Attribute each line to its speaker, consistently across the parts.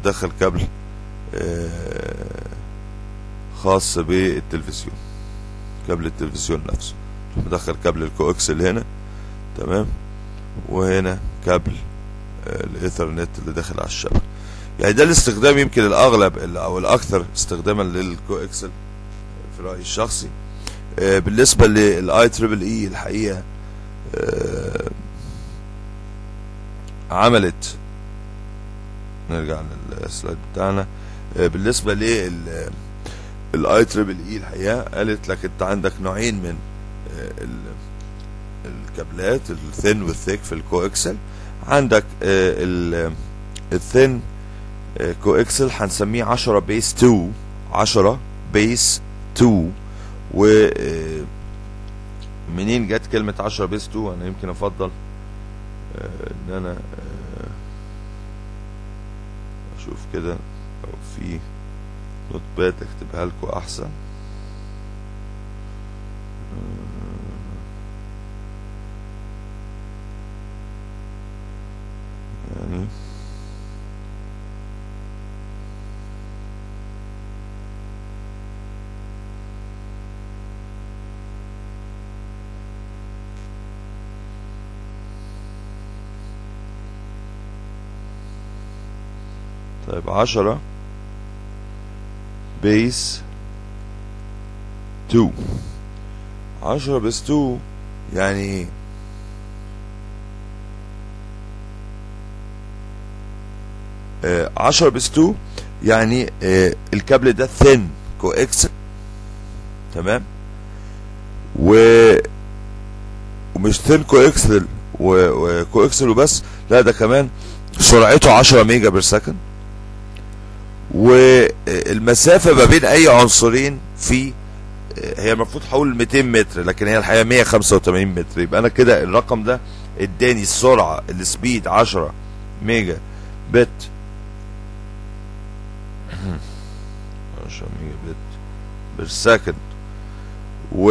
Speaker 1: بتدخل كابل خاص بالتلفزيون، كابل التلفزيون نفسه، بدخل كابل الكوكسل هنا، تمام، وهنا كابل الايثرنت اللي داخل على الشبكه. يعني ده الاستخدام يمكن الاغلب او الاكثر استخداما للكوكسل في رايي الشخصي. بالنسبه للاي تريبل اي الحقيقه عملت، نرجع للسلايد بتاعنا، بالنسبه للاي تريبل اي الحقيقه قالت لك انت عندك نوعين من الكابلات، الثين والثيك في الكوكسل. عندك الثين كوكسل هنسميه 10 بيس 2، 10 بيس 2، و منين جت كلمة 10 بيس 2؟ انا يمكن افضل ان انا اشوف كده لو في نوت باد اكتبها لكم احسن. يعني طيب 10 بيس 2، 10 بيس 2 يعني ايه؟ آه 10 بيس 2 يعني الكابل ده ثين كوكسل، تمام، ومش ثين كوكسل وكوكسل وبس، لا ده كمان سرعته 10 ميجا بير سكند، والمسافة ما بين اي عنصرين في هي المفروض حول 200 متر، لكن هي الحقيقة 185 متر. يبقى انا كده الرقم ده اداني السرعة السبيد 10 ميجا بت 10 ميجا بت بير سكند، و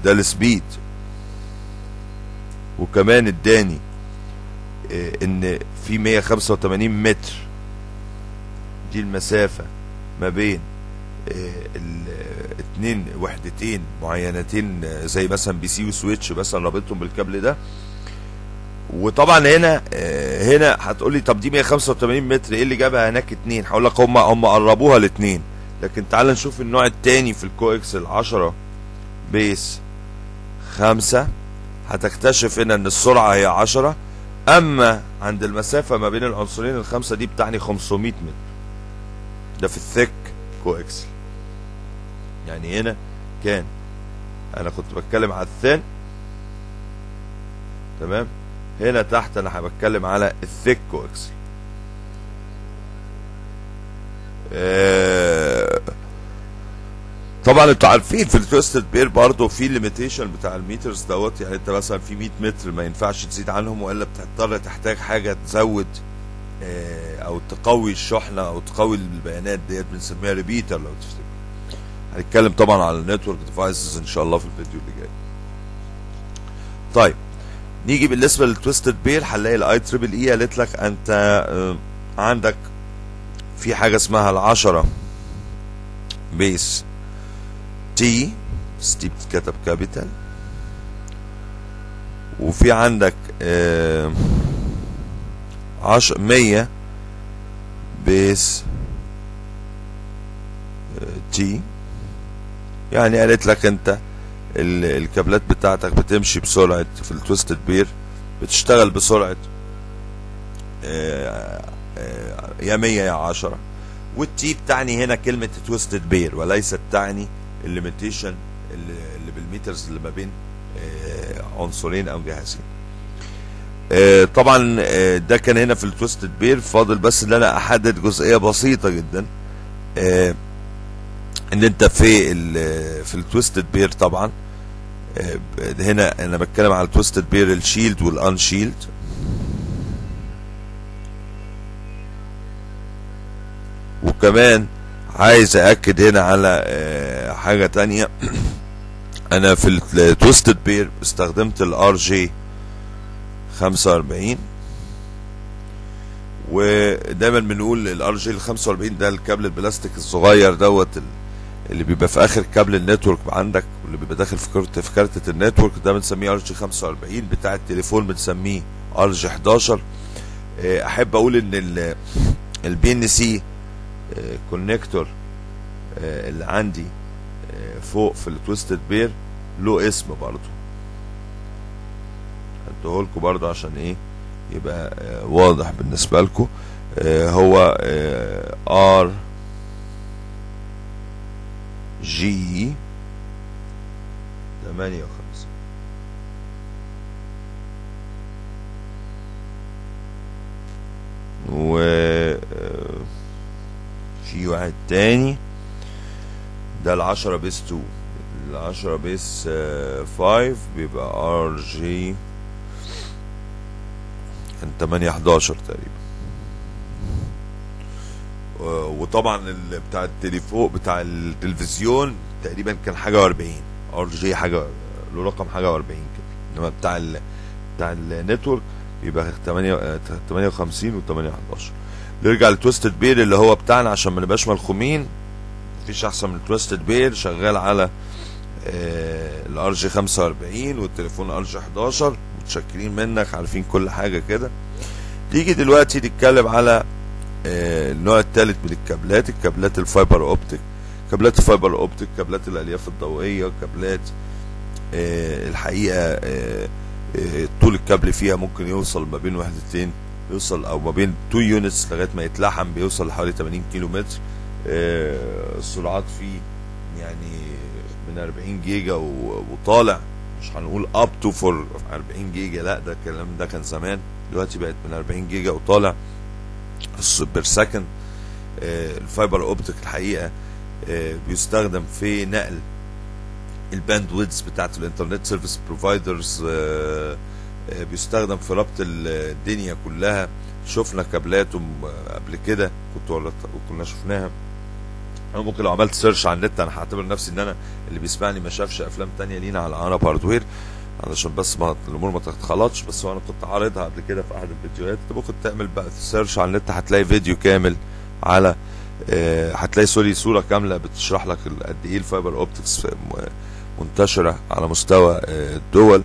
Speaker 1: ده السبيد، وكمان اداني ان في 185 متر دي المسافة ما بين اتنين وحدتين معينتين زي مثلا بي سي وسويتش مثلا رابطهم بالكابل ده. وطبعا هنا هتقولي طب دي 185 متر ايه اللي جابها هناك 2؟ هقول لك هم قربوها ل2، لكن تعال نشوف النوع التاني في الكوكسل 10 بيس 5، هتكتشف هنا ان السرعة هي 10، اما عند المسافة ما بين العنصرين الخمسة دي بتعني 500 متر، ده في الثيك كوكسل. يعني هنا كان انا كنت بتكلم على الثين، تمام، هنا تحت انا بتكلم على الثيك كوكسل. طبعا انتوا عارفين في التويستد بير برضه في ليميتيشن بتاع الميترز دوت، يعني انت مثلا في 100 متر ما ينفعش تزيد عنهم، والا بتضطر تحتاج حاجه تزود او تقوي الشحنه او تقوي البيانات ديت، بنسميها ريبيتر لو تفتكر. هنتكلم طبعا على النتورك ديفايسز ان شاء الله في الفيديو اللي جاي. طيب نيجي بالنسبه للتويستد بير، هنلاقي الاي تريبل اي قالت لك انت عندك في حاجه اسمها ال10 بيس تي، تي بتتكتب كابيتال، وفي عندك 100 بيس تي. يعني قالت لك انت الكابلات بتاعتك بتمشي بسرعة في التويستد بير، بتشتغل بسرعة يا 100 يا 10، والتي بتعني هنا كلمة تويستد بير وليست تعني الليميتيشن اللي بالميترز اللي ما بين عنصرين او جهازين. طبعا ده كان هنا في التويستد بير. فاضل بس ان انا احدد جزئية بسيطة جدا، ان انت في التويستد بير طبعا هنا انا بتكلم على التويستد بير الشيلد والانشيلد. وكمان عايز اكد هنا على حاجة تانية، انا في التويستد بير استخدمت الار جي 45، ودايما بنقول الار جي ال 45 ده الكابل البلاستيك الصغير دوت اللي بيبقى في اخر كابل النتورك عندك، واللي بيبقى داخل في كارتة النتورك، ده بنسميه ار جي 45. بتاع التليفون بنسميه ار جي 11. احب اقول ان البي ان سي كونكتور اللي عندي فوق في التويستد بير له اسم برضو، هديهولكوا برضو عشان ايه يبقى واضح بالنسبة لكم. هو ار جي 58. و في واحد تاني ده ال10 بيس 2، ال10 بيس 5 بيبقى ار جي 811 تقريبا. وطبعا بتاع التليفون بتاع التلفزيون تقريبا كان حاجه و40 ار جي، حاجه له رقم حاجه و40 كده، انما بتاع النتورك بيبقى 58 و811. نرجع لتويستد بير اللي هو بتاعنا عشان ما نبقاش ملخومين. مفيش احسن من تويستد بير شغال على الار جي 45 والتليفون ار جي 11. متشكرين منك، عارفين كل حاجه كده. تيجي دلوقتي نتكلم على النوع الثالث من الكابلات الفايبر اوبتيك. كابلات الفايبر اوبتيك كابلات الالياف الضوئيه، كابلات الحقيقه طول الكابل فيها ممكن يوصل ما بين وحدتين، يوصل او ما بين 2 يونتس لغايه ما يتلحم بيوصل لحوالي 80 كيلو متر. السرعات فيه يعني من 40 جيجا وطالع، مش هنقول اب تو فور 40 جيجا، لا ده الكلام ده كان زمان، دلوقتي بقت من 40 جيجا وطالع بير سكند. الفايبر اوبتيك الحقيقه بيستخدم في نقل الباند ويدز بتاعت الانترنت سيرفيس بروفايدرز، بيستخدم في ربط الدنيا كلها. شفنا كابلاتهم قبل كده كنا شفناها. انا ممكن لو عملت سيرش على النت انا هعتبر نفسي ان انا اللي بيسمعني ما شافش افلام تانية لينا على عرب هاردوير، علشان بس الامور ما تتخلطش. بس انا كنت عارضها قبل كده في احد الفيديوهات. ممكن تعمل بقى سيرش على النت هتلاقي فيديو كامل على هتلاقي صوره كامله بتشرح لك قد ايه الفايبر اوبتكس منتشره على مستوى الدول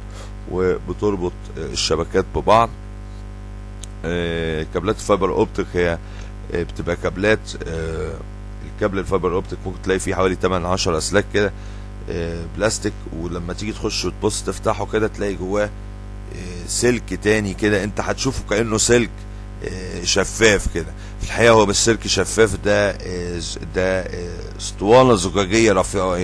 Speaker 1: وبتربط الشبكات ببعض. كابلات الفايبر اوبتيك هي بتبقى كابلات، الكابل الفايبر اوبتيك ممكن تلاقي فيه حوالي 8-10 اسلاك كده بلاستيك، ولما تيجي تخش وتبص تفتحه كده تلاقي جواه سلك تاني كده، انت هتشوفه كأنه سلك شفاف كده. في الحقيقة هو مش سلك شفاف، ده اسطوانة زجاجية رفيعة